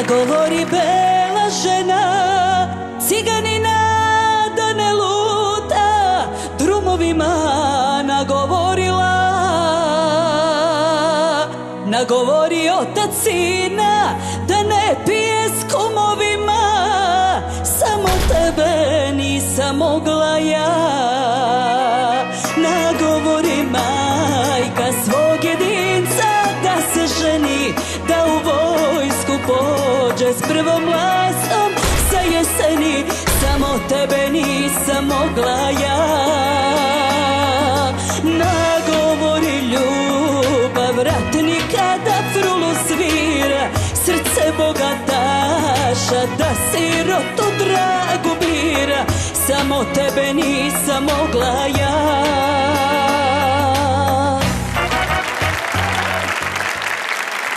Nagovori bela žena, ciganina da ne luta, drumovima nagovorila. Nagovori otac sina da ne pije s kumovima, samo tebe nisam mogla ja. Nagovori majka svog jedinca da se ženi, da u vojsku pođe s prvom vlasom sa jeseni, samo tebe nisam mogla ja. Nagovori ljubav ratnika da frulu svira, srce bogataša da sirotu dragu bira, samo tebe nisam mogla ja.